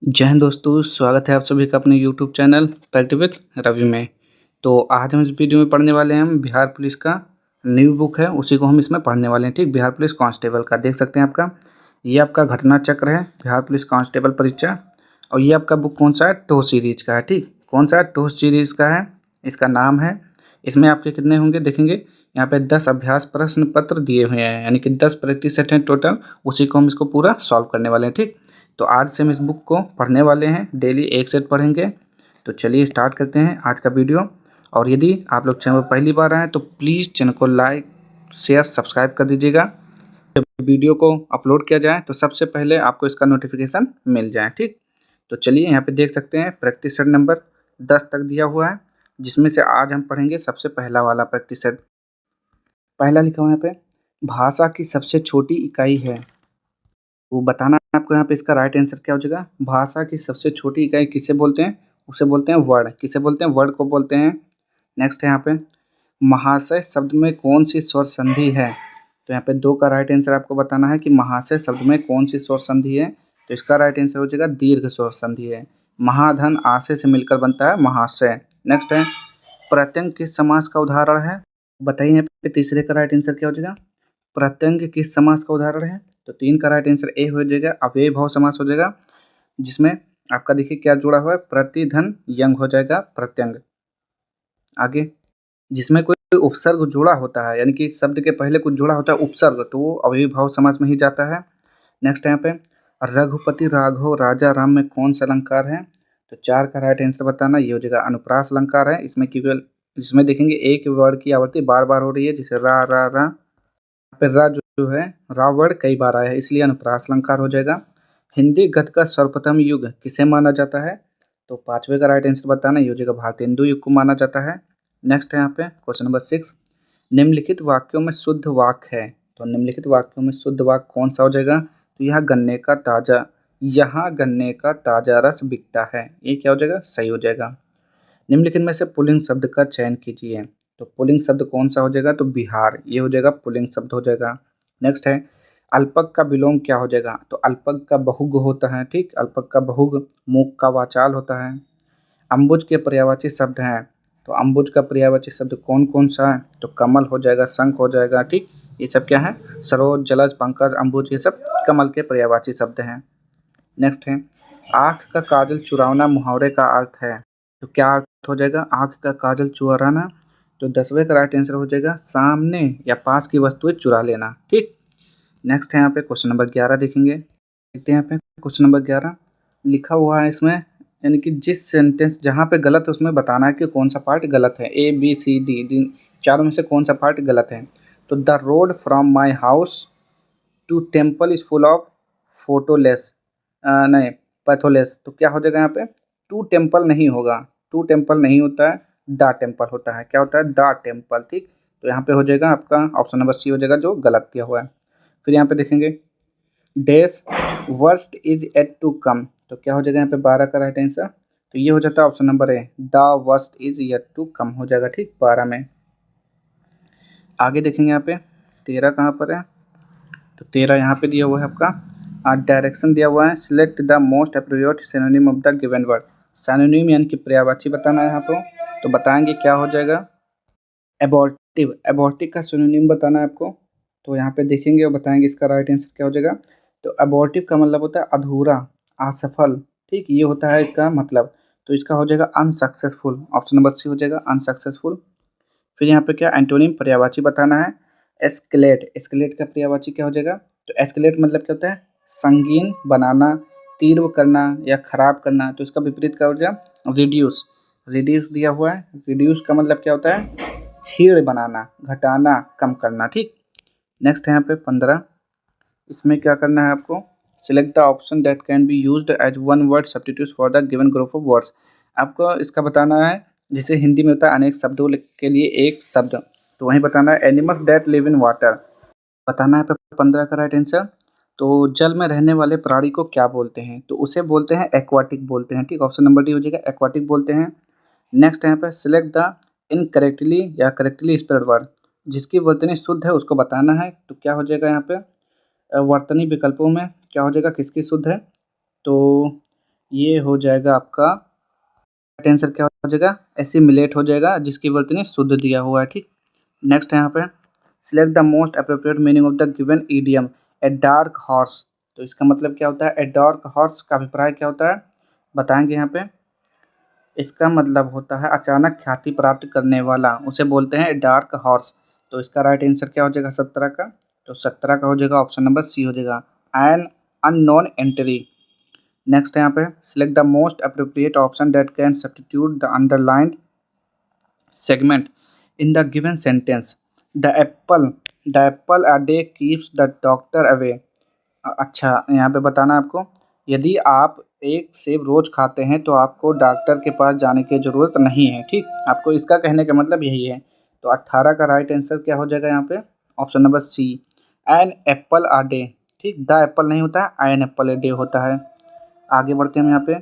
जय हिंद दोस्तों, स्वागत है आप सभी का अपने YouTube channel fact with Ravi में। तो आज हम इस वीडियो में पढ़ने वाले हैं हम बिहार पुलिस का न्यू बुक है, उसी को हम इसमें पढ़ने वाले हैं। ठीक, बिहार पुलिस कांस्टेबल का देख सकते हैं आपका, ये आपका घटना चक्र है बिहार पुलिस कांस्टेबल परीक्षा। और ये आपका बुक कौन सा है, टो सीरीज का है। ठीक, कौन सा है, टो सीरीज का है, इसका नाम है। इसमें आपके कितने होंगे देखेंगे, यहाँ पे 10 अभ्यास प्रश्न पत्र दिए हुए हैं, यानी कि 10% हैं टोटल। उसी को हम इसको पूरा सॉल्व करने वाले हैं। ठीक, तो आज से हम इस बुक को पढ़ने वाले हैं, डेली एक सेट पढ़ेंगे। तो चलिए स्टार्ट करते हैं आज का वीडियो। और यदि आप लोग चैनल पर पहली बार आए तो प्लीज़ चैनल को लाइक शेयर सब्सक्राइब कर दीजिएगा। जब वीडियो को अपलोड किया जाए तो सबसे पहले आपको इसका नोटिफिकेशन मिल जाए। ठीक, तो चलिए यहाँ पे देख सकते हैं प्रैक्टिस सेट नंबर 10 तक दिया हुआ है, जिसमें से आज हम पढ़ेंगे सबसे पहला वाला प्रैक्टिस सेट। पहला लिखा हुआ है यहाँ पे, भाषा की सबसे छोटी इकाई है। वो बताना है आपको यहाँ पे, इसका राइट आंसर क्या हो जाएगा। भाषा की सबसे छोटी इकाई किसे बोलते हैं, उसे बोलते हैं वर्ड। किसे बोलते हैं, वर्ड को बोलते हैं। नेक्स्ट है यहाँ पे, महाशय शब्द में कौन सी स्वर संधि है। तो यहाँ पे 2 का राइट आंसर आपको बताना है कि महाशय शब्द में कौन सी स्वर संधि है। तो इसका राइट आंसर हो जाएगा दीर्घ स्वर संधि है। महाधन आशय से मिलकर बनता है महाशय। नेक्स्ट है, प्रत्यंग किस समास का उदाहरण है। बताइए यहाँ पे तीसरे का राइट आंसर क्या हो जाएगा। प्रत्यंग किस समास का उदाहरण है। तो 3 का राइट आंसर ए हो जाएगा, अव्ययभाव समास हो जाएगा, जिसमें आपका देखिए क्या जुड़ा हुआ है, प्रतिधन यंग हो जाएगा प्रत्यंग। आगे, जिसमें कोई उपसर्ग जुड़ा होता है, यानी कि शब्द के पहले कुछ जुड़ा होता है उपसर्ग, तो वो अव्ययभाव समास में ही जाता है। नेक्स्ट यहाँ पे, रघुपति राघव राजा राम में कौन सा अलंकार है। तो 4 का राइट आंसर बताना, ये हो जाएगा अनुप्रास अलंकार है। इसमें केवल, इसमें देखेंगे एक वर्ड की आवृत्ति बार बार हो रही है, जैसे रा रा रा। पे रा जो है, रा वर्ड कई बार आया है, इसलिए अनुप्रास अलंकार हो जाएगा। हिंदी गद्य का सर्वप्रथम युग किसे माना जाता है। तो 5वें का राइट आंसर बताना, ये हो जाएगा भारतेंदु युग को माना जाता है। नेक्स्ट है यहाँ पे क्वेश्चन नंबर 6, निम्नलिखित वाक्यों में शुद्ध वाक्य है। तो निम्नलिखित वाक्यों में शुद्ध वाक्य कौन सा हो जाएगा। तो यहाँ गन्ने का ताजा रस बिकता है, ये क्या हो जाएगा, सही हो जाएगा। निम्नलिखित में से पुल्लिंग शब्द का चयन कीजिए। तो पुल्लिंग शब्द कौन सा हो जाएगा, तो बिहार, ये हो जाएगा पुल्लिंग शब्द हो जाएगा। नेक्स्ट है, अल्पक का विलोम क्या हो जाएगा। तो अल्पक का बहुग होता है। ठीक, अल्पक का बहुग मूक का वाचाल होता है। अम्बुज के पर्यायवाची शब्द हैं। तो अम्बुज का पर्यायवाची शब्द कौन कौन सा है। तो कमल हो जाएगा, शंख हो जाएगा। ठीक, ये सब क्या है, सरोज जलज पंकज अम्बुज, ये सब कमल के पर्यायवाची शब्द हैं। नेक्स्ट है, आँख का काजल चुराना मुहावरे का अर्थ है। तो क्या अर्थ हो जाएगा, आँख का काजल चुराना। तो 10वें का राइट आंसर हो जाएगा सामने या पास की वस्तुएं चुरा लेना। ठीक, नेक्स्ट है यहाँ पे क्वेश्चन नंबर 11 देखेंगे। देखते हैं यहाँ पे क्वेश्चन नंबर 11 लिखा हुआ है इसमें, यानी कि जिस सेंटेंस जहाँ पे गलत है उसमें बताना है कि कौन सा पार्ट गलत है। ए बी सी डी, चारों में से कौन सा पार्ट गलत है। तो the road from my house to temple is full of photoless, नहीं पैथोलेस। तो क्या हो जाएगा यहाँ पे, टू टेम्पल नहीं होगा, टू टेम्पल नहीं होता है, द टेम्पल होता है। क्या होता है, द टेम्पल। ठीक, तो यहाँ पे हो जाएगा आपका ऑप्शन नंबर सी हो जाएगा, जो गलत दिया हुआ है। फिर यहाँ पे देखेंगे, dash worst is yet to come. तो क्या हो जाएगा यहाँ पे 12 का राइट आंसर। तो ये हो जाता है option number A, the worst is yet to come हो जाएगा। ठीक, 12 में। आगे देखेंगे यहाँ पे 13 कहाँ पर है। तो 13 यहाँ पे दिया हुआ है आपका, डायरेक्शन दिया हुआ है, select the most appropriate synonym of the given word. Synonym यानी कि पर्यायवाची बताना है यहाँ पे। तो बताएंगे क्या हो जाएगा, एबॉर्टिव। एबॉर्टिव का सिनोनिम बताना है आपको। तो यहाँ पे देखेंगे और बताएंगे इसका राइट आंसर क्या हो जाएगा। तो एबॉर्टिव का मतलब होता है अधूरा, असफल। ठीक, ये होता है इसका मतलब। तो इसका हो जाएगा अनसक्सेसफुल, ऑप्शन नंबर सी हो जाएगा अनसक्सेसफुल। फिर यहाँ पे क्या, एंटोनिम पर्यायवाची बताना है, एस्केलेट। एस्केलेट का पर्यायवाची क्या हो जाएगा। तो एस्केलेट मतलब क्या होता है, संगीन बनाना, तीव्र करना या खराब करना। तो इसका विपरीत क्या हो जाएगा, रिड्यूस। रिड्यूस दिया हुआ है, रिड्यूस का मतलब क्या होता है, छीड़ बनाना, घटाना, कम करना। ठीक, नेक्स्ट है यहाँ पे 15, इसमें क्या करना है आपको, select the option that can be used as one word substitute for the given group of words. आपको इसका बताना है, जैसे हिंदी में होता है अनेक शब्दों के लिए एक शब्द, तो वहीं बताना है animals that live in water. बताना है 15 का राइट आंसर। तो जल में रहने वाले प्राणी को क्या बोलते हैं। तो उसे बोलते हैं एक्वाटिक बोलते हैं। ठीक, ऑप्शन नंबर डी हो जाएगा, एक्वाटिक बोलते हैं। नेक्स्ट यहाँ पे सिलेक्ट द इनकरेक्टली या करेक्टली स्पेल्ड वर्ड। जिसकी वर्तनी शुद्ध है उसको बताना है। तो क्या हो जाएगा यहाँ पे, वर्तनी विकल्पों में क्या हो जाएगा, किसकी शुद्ध है। तो ये हो जाएगा आपका राइट आंसर क्या हो जाएगा, एसिमिलेट हो जाएगा, जिसकी वर्तनी ने शुद्ध दिया हुआ है। ठीक, नेक्स्ट है यहाँ पे select the most appropriate meaning of the given idiom a dark horse. तो इसका मतलब क्या होता है, ए डार्क हॉर्स का अभिप्राय क्या होता है बताएंगे यहाँ पे। इसका मतलब होता है अचानक ख्याति प्राप्त करने वाला, उसे बोलते हैं डार्क हॉर्स। तो इसका राइट आंसर क्या हो जाएगा 17 का, तो 17 का हो जाएगा ऑप्शन नंबर सी हो जाएगा, एन अननोन एंट्री। नेक्स्ट है यहाँ पे select the most appropriate option that can substitute the underlined segment in the given sentence. The Apple a day keeps the doctor away. अच्छा, यहाँ पे बताना है आपको, यदि आप एक सेब रोज खाते हैं तो आपको डॉक्टर के पास जाने की ज़रूरत नहीं है। ठीक, आपको इसका कहने का मतलब यही है। तो 18 का राइट आंसर क्या हो जाएगा यहाँ पे, option number C, an apple a day. ठीक, द एप्पल नहीं होता है, एन एप्पल ए डे होता है। आगे बढ़ते हैं हम यहाँ पे,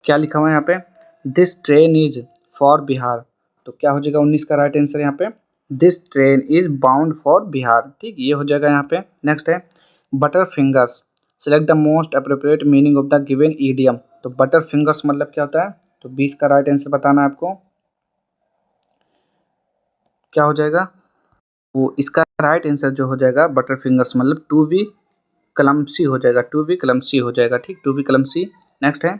क्या लिखा हुआ है यहाँ पे, this train is for Bihar. तो क्या हो जाएगा 19 का राइट आंसर यहाँ पे, this train is bound for Bihar. ठीक, ये हो जाएगा यहाँ पे। नेक्स्ट है butter fingers, select the most appropriate meaning of the given idiom. तो बटर फिंगर्स मतलब क्या होता है, तो 20 का राइट आंसर बताना है आपको, क्या हो जाएगा, वो इसका राइट आंसर जो हो जाएगा बटर फिंगर्स मतलब टू बी क्लमसी हो जाएगा, टू बी क्लमसी हो जाएगा। ठीक, टू बी क्लमसी। नेक्स्ट है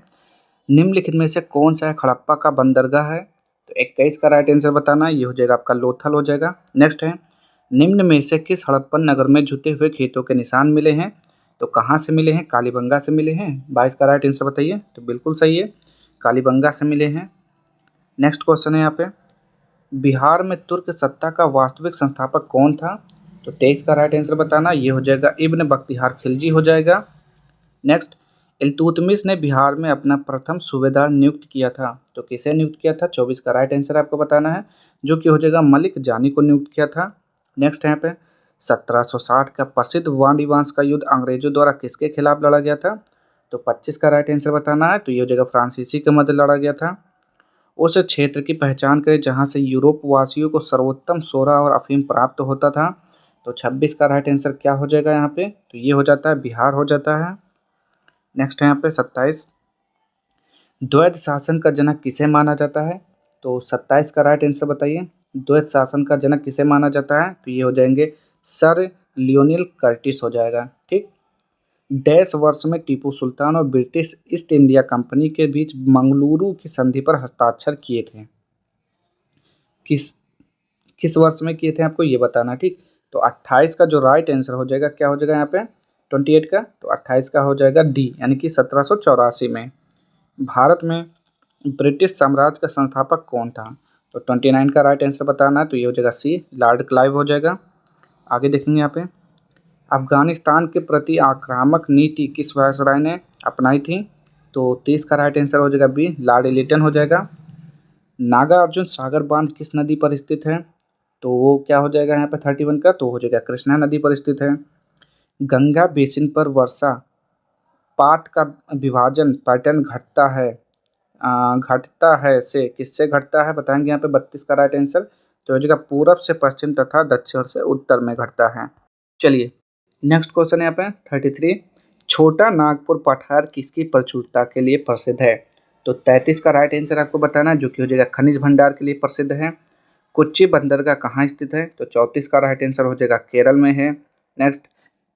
निम्नलिखित में से कौन सा है हड़प्पा का बंदरगाह है। तो 21 का राइट आंसर बताना, ये हो जाएगा आपका लोथल हो जाएगा। नेक्स्ट है निम्न में से किस हड़प्पन नगर में जुते हुए खेतों के निशान मिले हैं। तो कहाँ से मिले हैं, कालीबंगा से मिले हैं। 22 का राइट आंसर बताइए, तो बिल्कुल सही है, कालीबंगा से मिले हैं। नेक्स्ट क्वेश्चन है यहाँ पे बिहार में तुर्क सत्ता का वास्तविक संस्थापक कौन था। तो 23 का राइट आंसर बताना, ये हो जाएगा इब्न बख्तियार खिलजी हो जाएगा। नेक्स्ट इल्तुतमिश ने बिहार में अपना प्रथम सूबेदार नियुक्त किया था। तो किसे नियुक्त किया था, 24 का राइट आंसर आपको बताना है, जो कि हो जाएगा मलिक जानी को नियुक्त किया था। नेक्स्ट यहाँ पे 1760 का प्रसिद्ध वांडीवांस का युद्ध अंग्रेजों द्वारा किसके खिलाफ लड़ा गया था। तो 25 का राइट आंसर बताना है, तो ये हो जाएगा फ्रांसीसी के मध्य लड़ा गया था। उस क्षेत्र की पहचान करें जहाँ से यूरोप वासियों को सर्वोत्तम सोरा और अफीम प्राप्त होता था। तो 26 का राइट आंसर क्या हो जाएगा यहाँ पे, तो ये हो जाता है बिहार हो जाता है। नेक्स्ट है यहाँ पे 27 द्वैत शासन का जनक किसे माना जाता है। तो 27 का राइट आंसर बताइए, द्वैत शासन का जनक किसे माना जाता है, तो ये हो जाएंगे सर लियोनिल कर्टिस हो जाएगा। ठीक, डैश वर्ष में टीपू सुल्तान और ब्रिटिश ईस्ट इंडिया कंपनी के बीच मंगलुरु की संधि पर हस्ताक्षर किए थे, किस किस वर्ष में किए थे आपको ये बताना। ठीक, तो 28 का जो राइट आंसर हो जाएगा क्या हो जाएगा यहाँ पे 28 का, तो 28 का हो जाएगा डी, यानी कि 1784 में। भारत में ब्रिटिश साम्राज्य का संस्थापक कौन था। तो 29 का राइट आंसर बताना है, तो ये हो जाएगा सी, लॉर्ड क्लाइव हो जाएगा। आगे देखेंगे यहाँ पे अफगानिस्तान के प्रति आक्रामक नीति किस वायसराय ने अपनाई थी। तो 30 का राइट आंसर हो जाएगा बी, लॉर्ड लिटन हो जाएगा। नागार्जुन सागर बांध किस नदी पर स्थित है। तो वो क्या हो जाएगा यहाँ पे 31 का, तो हो जाएगा कृष्णा नदी पर स्थित है। गंगा बेसिन पर वर्षा पात का विभाजन पैटर्न घटता है से किससे घटता है बताएंगे यहाँ पे 32 का राइट आंसर, तो हो जाएगा पूरब से पश्चिम तथा दक्षिण से उत्तर में घटता है। चलिए नेक्स्ट क्वेश्चन है यहाँ पे 33 छोटा नागपुर पठार किसकी प्रचुरता के लिए प्रसिद्ध है। तो 33 का राइट आंसर आपको बताना है, जो कि हो जाएगा खनिज भंडार के लिए प्रसिद्ध है। कोच्चि बंदरगाह कहाँ स्थित है। तो 34 का राइट आंसर हो जाएगा केरल में है। नेक्स्ट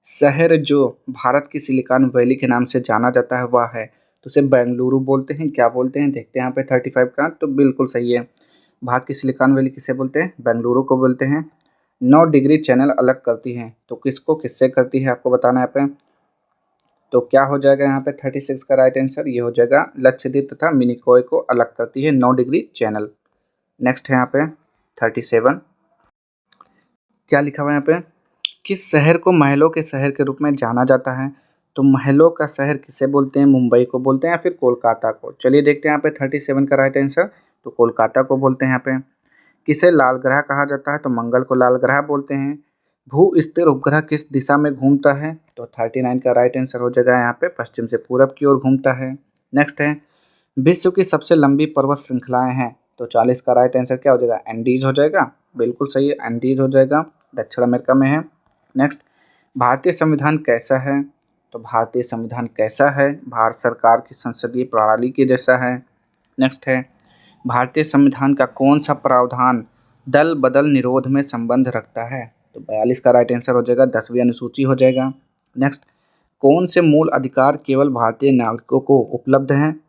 शहर जो भारत की सिलिकॉन वैली के नाम से जाना जाता है वह है, तो उसे बेंगलुरु बोलते हैं, क्या बोलते हैं देखते हैं यहाँ पे 35 का, तो बिल्कुल सही है, भारत की सिलिकॉन वैली किसे बोलते हैं, बेंगलुरु को बोलते हैं। 9 डिग्री चैनल अलग करती हैं, तो किसको किससे करती है आपको बताना है यहाँ पे। तो क्या हो जाएगा यहाँ पे 36 का राइट आंसर, ये हो जाएगा लक्षद्वीप तथा मिनिकॉय को अलग करती है 9 डिग्री चैनल। नेक्स्ट है यहाँ पे 37 क्या लिखा हुआ है यहाँ पे किस शहर को महलों के शहर के रूप में जाना जाता है। तो महलों का शहर किसे बोलते हैं, मुंबई को बोलते हैं या फिर कोलकाता को। चलिए देखते हैं यहाँ पे 37 का राइट आंसर, तो कोलकाता को बोलते हैं यहाँ पे। किसे लाल ग्रह कहा जाता है। तो मंगल को लाल ग्रह बोलते हैं। भू स्थिर उपग्रह किस दिशा में घूमता है। तो 39 का राइट आंसर हो जाएगा यहाँ पे पश्चिम से पूरब की ओर घूमता है। नेक्स्ट है विश्व की सबसे लंबी पर्वत श्रृंखलाएं हैं। तो 40 का राइट आंसर क्या हो जाएगा, एंडीज हो जाएगा, बिल्कुल सही है, एंडीज हो जाएगा, दक्षिण अमेरिका में है। नेक्स्ट भारतीय संविधान कैसा है। तो भारतीय संविधान कैसा है? भारत सरकार की संसदीय प्रणाली के जैसा है। नेक्स्ट है, भारतीय संविधान का कौन सा प्रावधान दल बदल निरोध में संबंध रखता है? तो 42 का राइट आंसर हो जाएगा, 10वीं अनुसूची हो जाएगा। नेक्स्ट, कौन से मूल अधिकार केवल भारतीय नागरिकों को उपलब्ध हैं?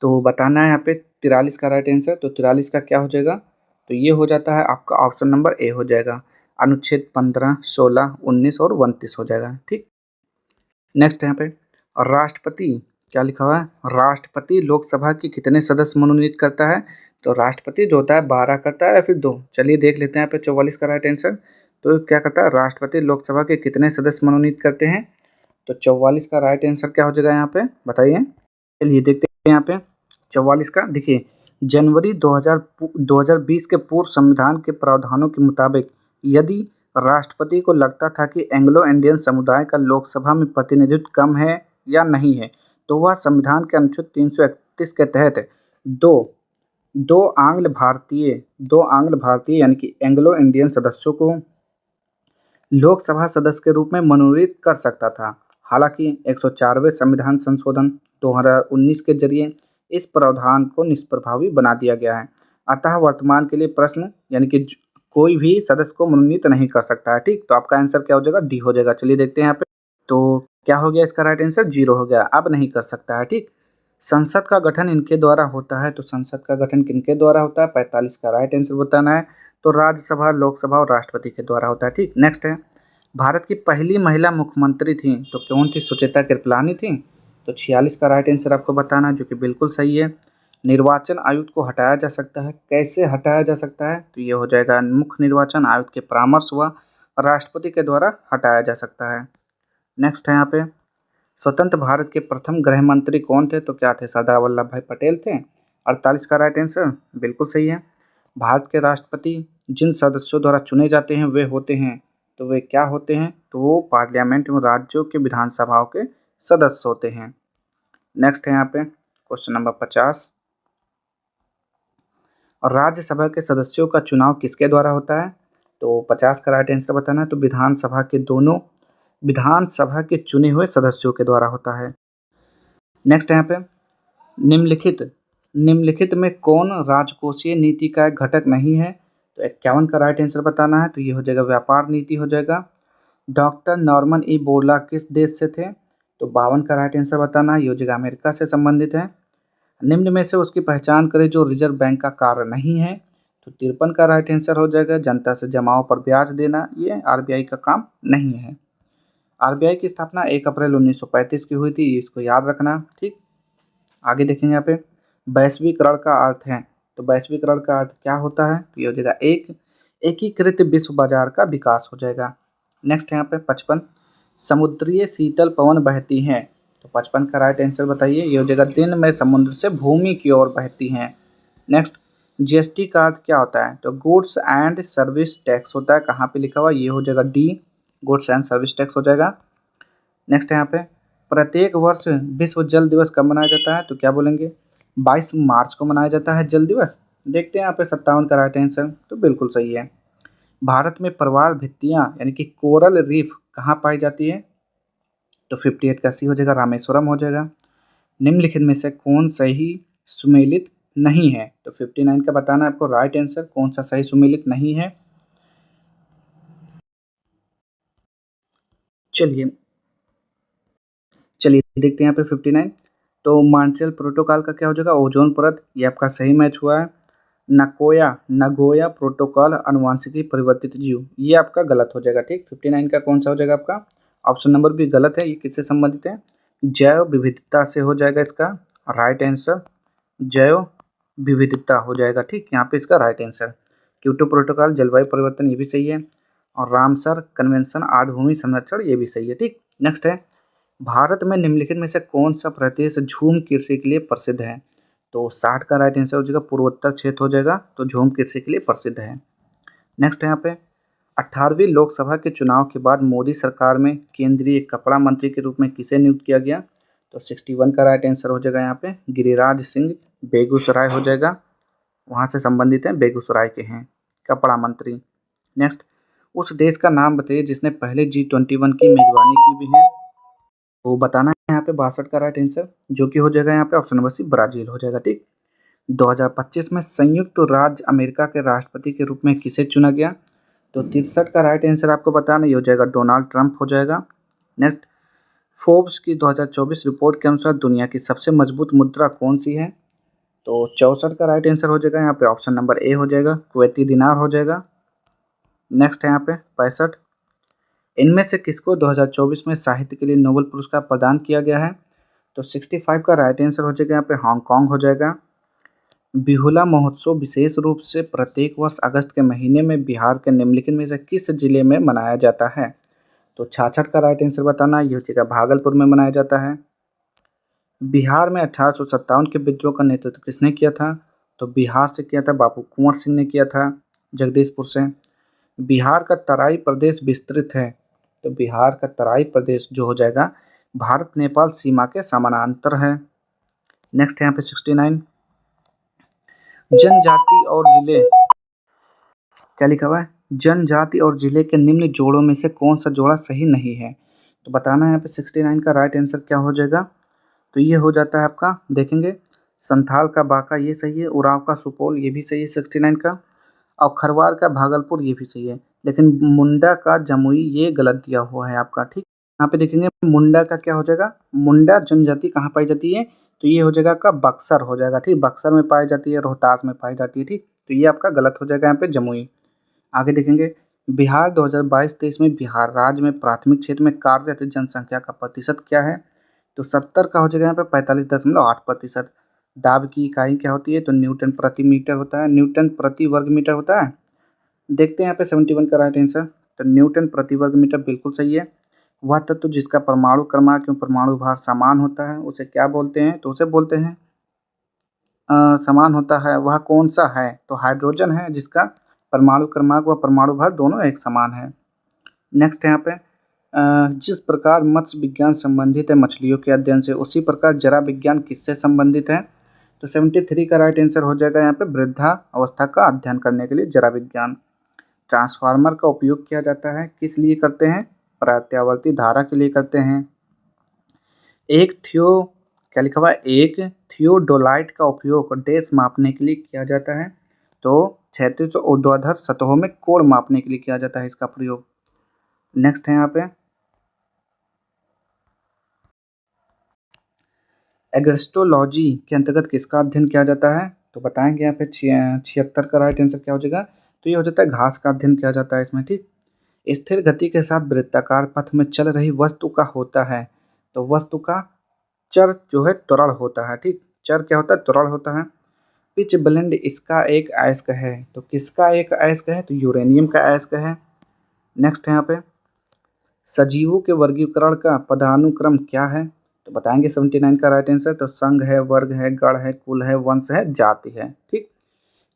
तो बताना है यहाँ पे 43 का राइट आंसर। तो 43 का क्या हो जाएगा? तो ये हो जाता है आपका ऑप्शन नंबर ए हो जाएगा। अनुच्छेद 15, 16, 19 और 29 हो जाएगा। ठीक, नेक्स्ट यहाँ पे राष्ट्रपति क्या लिखा हुआ है? राष्ट्रपति लोकसभा के कितने सदस्य मनोनीत करता है? तो राष्ट्रपति जो होता है 12 करता है या फिर 2? चलिए देख लेते हैं यहाँ पे 44 का राइट आंसर। तो क्या करता है? राष्ट्रपति लोकसभा के कितने सदस्य मनोनीत करते हैं? तो 44 का राइट आंसर क्या हो जाएगा यहाँ पे, बताइए। चलिए देखते हैं यहाँ पे 44 का। देखिए, जनवरी 2020 के पूर्व संविधान के प्रावधानों के मुताबिक यदि राष्ट्रपति को लगता था कि एंग्लो इंडियन समुदाय का लोकसभा में प्रतिनिधित्व कम है या नहीं है, तो वह संविधान के अनुच्छेद 331 के तहत दो दो आंग्ल भारतीय यानी कि एंग्लो इंडियन सदस्यों को लोकसभा सदस्य के रूप में मनोनीत कर सकता था। हालांकि 104वें संविधान संशोधन 2019 के जरिए इस प्रावधान को निष्प्रभावी बना दिया गया है। अतः वर्तमान के लिए प्रश्न यानी कि कोई भी सदस्य को मनोनीत नहीं कर सकता है। ठीक, तो आपका आंसर क्या हो जाएगा? डी हो जाएगा। चलिए देखते हैं यहाँ पे। तो क्या हो गया इसका राइट आंसर? 0 हो गया, अब नहीं कर सकता है। ठीक, संसद का गठन इनके द्वारा होता है। तो संसद का गठन किनके द्वारा होता है? 45 का राइट आंसर बताना है। तो राज्यसभा, लोकसभा और राष्ट्रपति के द्वारा होता है। ठीक, नेक्स्ट है, भारत की पहली महिला मुख्यमंत्री थी तो कौन थी? सुचेता कृपलानी थी। तो 46 का राइट आंसर आपको बताना है, जो कि बिल्कुल सही है। निर्वाचन आयुक्त को हटाया जा सकता है, कैसे हटाया जा सकता है? तो ये हो जाएगा मुख्य निर्वाचन आयुक्त के परामर्श व राष्ट्रपति के द्वारा हटाया जा सकता है। नेक्स्ट है यहाँ पे, स्वतंत्र भारत के प्रथम गृह मंत्री कौन थे? तो क्या थे? सरदार वल्लभ भाई पटेल थे। 48 का राइट आंसर बिल्कुल सही है। भारत के राष्ट्रपति जिन सदस्यों द्वारा चुने जाते हैं वे होते हैं, तो वे क्या होते हैं? तो वो पार्लियामेंट एवं राज्यों के विधानसभाओं के सदस्य होते हैं। नेक्स्ट है यहाँ पे क्वेश्चन नंबर 50, और राज्यसभा के सदस्यों का चुनाव किसके द्वारा होता है? तो 50 का राइट आंसर बताना है। तो विधानसभा के चुने हुए सदस्यों के द्वारा होता है। नेक्स्ट यहाँ पे निम्नलिखित में कौन राजकोषीय नीति का एक घटक नहीं है? तो 51 का राइट आंसर बताना है। तो ये हो जाएगा व्यापार नीति हो जाएगा। डॉक्टर नॉर्मन ई बोरला किस देश से थे? तो 52 का राइट आंसर बताना है। ये हो जाएगा अमेरिका से संबंधित है। निम्न में से उसकी पहचान करें जो रिजर्व बैंक का कार्य नहीं है। तो 53 का राइट आंसर हो जाएगा जनता से जमाओं पर ब्याज देना, ये आरबीआई का काम नहीं है। आरबीआई की स्थापना 1 अप्रैल 1935 की हुई थी, इसको याद रखना। ठीक, आगे देखेंगे यहाँ पे वैश्वीकरण का अर्थ है। तो वैश्वीकरण का अर्थ क्या होता है? तो ये हो जाएगा एकीकृत विश्व बाजार का विकास हो जाएगा। नेक्स्ट यहाँ पे 55, समुद्रीय शीतल पवन बहती हैं। तो 55 का राइट आंसर बताइए। ये हो जाएगा दिन में समुद्र से भूमि की ओर बहती हैं। नेक्स्ट, जीएसटी का अर्थ क्या होता है? तो गुड्स एंड सर्विस टैक्स होता है। कहाँ पे लिखा हुआ? ये हो जाएगा D, goods and service tax हो जाएगा। नेक्स्ट यहाँ पे प्रत्येक वर्ष विश्व जल दिवस कब मनाया जाता है? तो क्या बोलेंगे? 22 मार्च को मनाया जाता है जल दिवस। देखते हैं यहाँ पे 57 का राइट आंसर। तो बिल्कुल सही है। भारत में प्रवाल भित्तियाँ यानी कि कोरल रीफ कहाँ पाई जाती है? तो 58 का सी हो जाएगा, रामेश्वरम हो जाएगा। निम्नलिखित में से कौन सही सुमेलित नहीं है? तो 59 का बताना है आपको राइट आंसर, कौन सा सही सुमेलित नहीं है। चलिए देखते हैं यहाँ पे 59। तो मॉन्ट्रियल प्रोटोकॉल का क्या हो जाएगा? ओजोन परत, ये आपका सही मैच हुआ है। नगोया प्रोटोकॉल आनुवांशिकी परिवर्तित जीव, ये आपका गलत हो जाएगा। ठीक, 59 का कौन सा हो जाएगा आपका? ऑप्शन नंबर भी गलत है। ये किससे संबंधित है? जैव विविधता से हो जाएगा इसका राइट आंसर। जैव विविधता हो जाएगा। ठीक, यहाँ पे इसका राइट आंसर। क्योटो प्रोटोकॉल जलवायु परिवर्तन, ये भी सही है। और रामसर कन्वेंशन आर्द्रभूमि संरक्षण, ये भी सही है। ठीक, नेक्स्ट है भारत में निम्नलिखित में से कौन सा प्रदेश झूम कृषि के लिए प्रसिद्ध है? तो 60 का राइट आंसर हो जाएगा पूर्वोत्तर क्षेत्र हो जाएगा। तो झूम कृषि के लिए प्रसिद्ध है। नेक्स्ट है यहाँ पे 18वीं लोकसभा के चुनाव के बाद मोदी सरकार में केंद्रीय कपड़ा मंत्री के रूप में किसे नियुक्त किया गया? तो 61 का राइट आंसर हो जाएगा यहाँ पे गिरिराज सिंह, बेगूसराय हो जाएगा। वहाँ से संबंधित हैं, बेगूसराय के हैं कपड़ा मंत्री। नेक्स्ट, उस देश का नाम बताइए जिसने पहले G21 की मेजबानी की भी है। तो बताना है यहाँ पे 62 का राइट आंसर, जो कि हो जाएगा यहाँ पे ऑप्शन नंबर सी ब्राज़ील हो जाएगा। ठीक, 2025 में संयुक्त राज्य अमेरिका के राष्ट्रपति के रूप में किसे चुना गया? तो 63 का राइट आंसर आपको बताना, ये हो जाएगा डोनाल्ड ट्रंप हो जाएगा। नेक्स्ट, फोर्ब्स की 2024 रिपोर्ट के अनुसार दुनिया की सबसे मजबूत मुद्रा कौन सी है? तो 64 का राइट आंसर हो जाएगा यहाँ पे ऑप्शन नंबर ए हो जाएगा, कुवैती दिनार हो जाएगा। नेक्स्ट है यहाँ पे 65, इनमें से किसको 2024 में साहित्य के लिए नोबेल पुरस्कार प्रदान किया गया है? तो 65 का राइट आंसर हो जाएगा यहाँ पे हांगकांग हो जाएगा। बिहुला महोत्सव विशेष रूप से प्रत्येक वर्ष अगस्त के महीने में बिहार के निम्नलिखित में से किस जिले में मनाया जाता है? तो 66 का राइट आंसर बताना, ये हो जाएगा भागलपुर में मनाया जाता है। बिहार में 1857 के विद्रोह का नेतृत्व किसने किया था? तो बिहार से किया था बाबू कुंवर सिंह ने किया था, जगदीशपुर से। बिहार का तराई प्रदेश विस्तृत है, तो बिहार का तराई प्रदेश जो हो जाएगा भारत नेपाल सीमा के समानांतर है। नेक्स्ट है यहाँ पे 69, जनजाति और जिले, क्या लिखा हुआ है? जनजाति और जिले के निम्न जोड़ों में से कौन सा जोड़ा सही नहीं है? तो बताना है यहाँ पे 69 का राइट आंसर क्या हो जाएगा? तो ये हो जाता है आपका, देखेंगे, संथाल का बांका ये सही है, उराव का सुपौल ये भी सही है 69 का, और खरवार का भागलपुर ये भी सही है, लेकिन मुंडा का जमुई ये गलत दिया हुआ है आपका। ठीक, यहाँ पे देखेंगे मुंडा का क्या हो जाएगा, मुंडा जनजाति कहाँ पाई जाती है? तो ये हो जाएगा आपका बक्सर हो जाएगा। ठीक, बक्सर में पाई जाती है, रोहतास में पाई जाती है। ठीक, तो ये आपका गलत हो जाएगा यहाँ पे जमुई। आगे देखेंगे, बिहार 2022-23 में बिहार राज्य में प्राथमिक क्षेत्र में कार्यरत जनसंख्या का प्रतिशत क्या है? तो 70 का हो जाएगा यहाँ पे 45.8%। दाब की इकाई क्या होती है? तो न्यूटन प्रति मीटर होता है, न्यूटन प्रति वर्ग मीटर होता है। देखते हैं यहाँ पे 71 का राइट आंसर, तो न्यूटन प्रति वर्ग मीटर बिल्कुल सही है। वह तत्व जिसका परमाणु क्रमांक एवं परमाणु भार समान होता है उसे क्या बोलते हैं? तो उसे बोलते हैं समान होता है, वह कौन सा है? तो हाइड्रोजन है, जिसका परमाणु क्रमांक व परमाणु भार दोनों एक समान है। नेक्स्ट है यहाँ पे, जिस प्रकार मत्स्य विज्ञान संबंधित है मछलियों के अध्ययन से, उसी प्रकार जरा विज्ञान किससे संबंधित है? तो 73 का राइट आंसर हो जाएगा यहाँ पे वृद्धा अवस्था का अध्ययन करने के लिए जरा विज्ञान। ट्रांसफार्मर का उपयोग किया जाता है, किस लिए करते हैं? प्रत्यावर्ती धारा के लिए करते हैं। क्या लिखा हुआ है? एक थियोडोलाइट का उपयोग डैश मापने के लिए किया जाता है, तो क्षैतिज और ऊर्ध्वाधर सतहों में कोण मापने के लिए किया जाता है इसका प्रयोग। नेक्स्ट है यहाँ पे, एग्रेस्टोलॉजी के अंतर्गत किसका अध्ययन किया जाता है? तो बताएंगे यहाँ पे 76 का राइट आंसर क्या हो जाएगा? तो ये हो जाता है घास का अध्ययन किया जाता है इसमें। ठीक, स्थिर गति के साथ वृत्ताकार पथ में चल रही वस्तु का होता है, तो वस्तु का चर जो है त्वरण होता है। ठीक, चर क्या होता है? त्वरण होता है। पिच ब्लेंड इसका एक अयस्क है, तो किसका एक अयस्क है? तो यूरेनियम का अयस्क है। नेक्स्ट है यहाँ पे, सजीवों के वर्गीकरण का पदानुक्रम क्या है? तो बताएंगे 79 का राइट आंसर, तो संघ है, वर्ग है, गण है, कुल है, वंश है, जाति है। ठीक,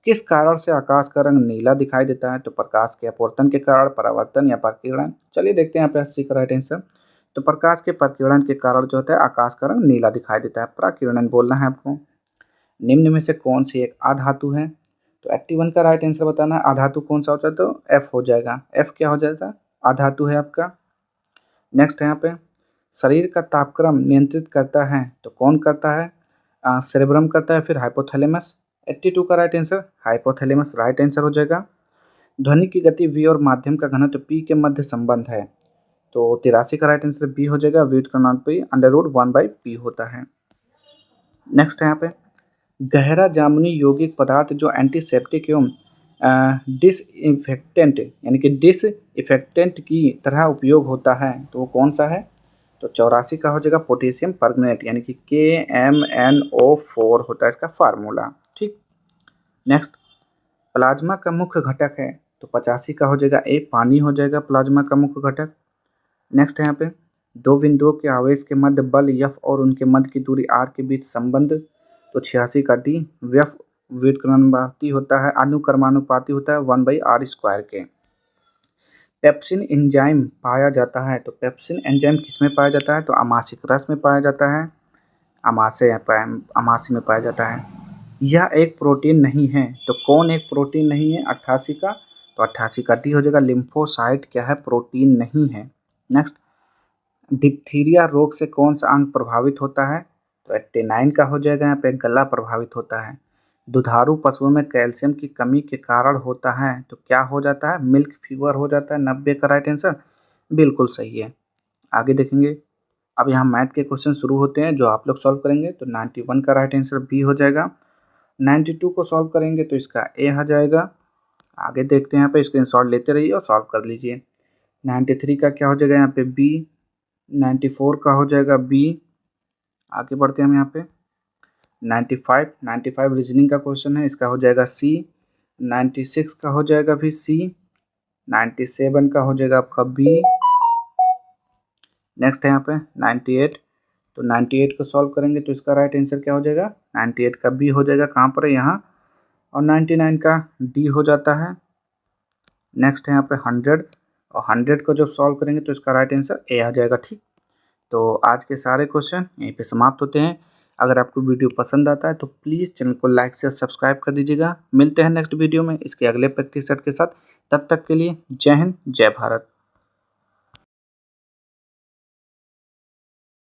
किस कारण से आकाश का रंग नीला दिखाई देता है? तो प्रकाश के अपवर्तन के कारण, परावर्तन या प्रकीर्णन। चलिए देखते हैं यहाँ पे 80 का राइट आंसर, तो प्रकाश के प्रकीर्णन के कारण जो होता है आकाश का रंग नीला दिखाई देता है, प्रकीर्णन बोलना है आपको। निम्न में से कौन सी एक अधातु है? तो 81 का राइट आंसर बताना है, अधातु कौन सा होता है? तो एफ हो जाएगा, एफ क्या हो जाएगा? अधातु है आपका। नेक्स्ट है यहाँ पे, शरीर का तापक्रम नियंत्रित करता है, तो कौन करता है? सेरेब्रम करता है, फिर हाइपोथैलेमस। 82 का right answer hypothalamus right answer हो जाएगा। ध्वनि की गति v और माध्यम का घनत्व p के मध्य संबंध है, तो 83 का राइट आंसर b हो जाएगा, व्युत्क्रमानुपाती √1/p होता है। नेक्स्ट है यहाँ पे, गहरा जामुनी यौगिक पदार्थ जो एंटीसेप्टिक एवं डिसइंफेक्टेंट यानी कि डिसइंफेक्टेंट की तरह उपयोग होता है, तो वो कौन सा है? तो 84 का हो जाएगा पोटेशियम परमैंगनेट यानी कि KMnO4 होता है इसका फार्मूला। ठीक, नेक्स्ट, प्लाज्मा का मुख्य घटक है, तो 85 का हो जाएगा ए, पानी हो जाएगा प्लाज्मा का मुख्य घटक। नेक्स्ट है यहाँ पे, दो बिंदुओं के आवेश के मध्य बल F और उनके मध्य की दूरी r के बीच संबंध, तो 86 का डी, व्यफ व्युत्क्रमानुपाती होता है, अनुक्रमानुपाती होता है 1/r² के। पेप्सिन एंजाइम पाया जाता है, तो पेप्सिन एंजाइम किस में पाया जाता है? तो अमासिक रस में पाया जाता है, अमासी में पाया जाता है। यह एक प्रोटीन नहीं है, तो कौन एक प्रोटीन नहीं है? 88 का तो 88 का डी हो जाएगा। लिम्फोसाइट क्या है? प्रोटीन नहीं है। नेक्स्ट, डिप्थीरिया रोग से कौन सा अंग प्रभावित होता है? तो 89 का हो जाएगा यहाँ पे गला प्रभावित होता है। दुधारू पशुओं में कैल्शियम की कमी के कारण होता है, तो क्या हो जाता है? मिल्क फीवर हो जाता है। 90 का राइट आंसर बिल्कुल सही है। आगे देखेंगे, अब यहाँ मैथ के क्वेश्चन शुरू होते हैं जो आप लोग सॉल्व करेंगे। तो 91 का राइट आंसर बी हो जाएगा। 92 को सॉल्व करेंगे तो इसका ए आ जाएगा। आगे देखते हैं, यहाँ पे स्क्रीनशॉट लेते रहिए और सॉल्व कर लीजिए। 93 का क्या हो जाएगा यहाँ पे? बी। 94 का हो जाएगा बी। आगे बढ़ते हैं हम यहाँ पे। 95 रीजनिंग का क्वेश्चन है, इसका हो जाएगा सी। 96 का हो जाएगा भी सी। 97 का हो जाएगा आपका बी। नेक्स्ट है यहाँ पे 98। तो 98 को सॉल्व करेंगे तो इसका राइट आंसर क्या हो जाएगा? 98 का बी हो जाएगा। कहाँ पर है? यहाँ। और 99 का डी हो जाता है। नेक्स्ट है यहाँ पे 100, और 100 को जब सॉल्व करेंगे तो इसका राइट आंसर ए आ जाएगा। ठीक, तो आज के सारे क्वेश्चन यहीं पे समाप्त होते हैं। अगर आपको वीडियो पसंद आता है तो प्लीज़ चैनल को लाइक से सब्सक्राइब कर दीजिएगा। मिलते हैं नेक्स्ट वीडियो में इसके अगले प्रैक्टिस सेट के साथ। तब तक के लिए जय हिंद, जय भारत।